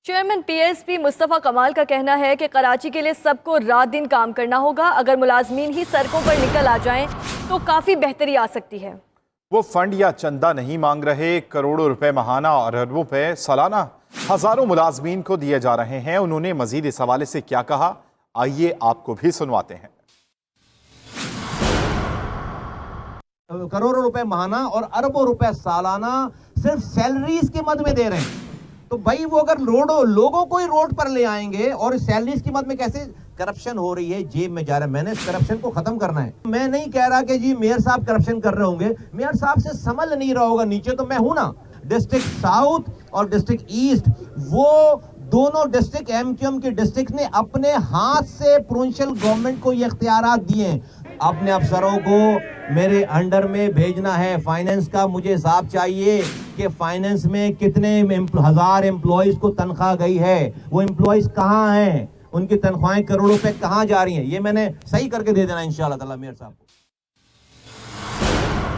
Chairman PSP Mustafa कमाल का कहना है कि कराची के लिए सबको रात दिन काम करना होगा। अगर मुलाजमीन ही सड़कों पर निकल आ जाएं तो काफ़ी बेहतरी आ सकती है। वो फंड या चंदा नहीं मांग रहे, करोड़ों रुपए माहाना और अरबों रुपए सालाना हजारों मुलाजमीन को दिए जा रहे हैं। उन्होंने मजीद इस हवाले से क्या कहा, आइए आपको भी सुनवाते हैं। करोड़ों रुपए माहाना और अरबों रुपए सालाना सिर्फ सैलरीज के मद में दे रहे हैं। तो भाई वो अगर लोगों को ही रोड पर ले आएंगे और सैलरीज की मद में कैसे करप्शन हो रही है, जेब में जा रहा है। मैंने इस करप्शन को खत्म करना है। मैं नहीं कह रहा कि जी मेयर साहब करप्शन कर रहे होंगे, मेयर साहब से संभल नहीं रहा होगा, नीचे तो मैं हूं ना। डिस्ट्रिक्ट साउथ और डिस्ट्रिक्ट ईस्ट, वो दोनों डिस्ट्रिक्ट एमक्यूएम के डिस्ट्रिक्ट ने अपने हाथ से प्रोविंशियल गवर्नमेंट को ये इख्तियारात दिए हैं। अपने अफसरों को मेरे अंडर में भेजना है। फाइनेंस का मुझे हिसाब चाहिए कि फाइनेंस में कितने हजार एम्प्लॉइज को तनख्वाह गई है, वो एम्प्लॉइज कहाँ हैं, उनकी तनख्वाहें करोड़ों पे कहाँ जा रही हैं। ये मैंने सही करके दे देना इंशाअल्लाह ताला मेयर साहब को।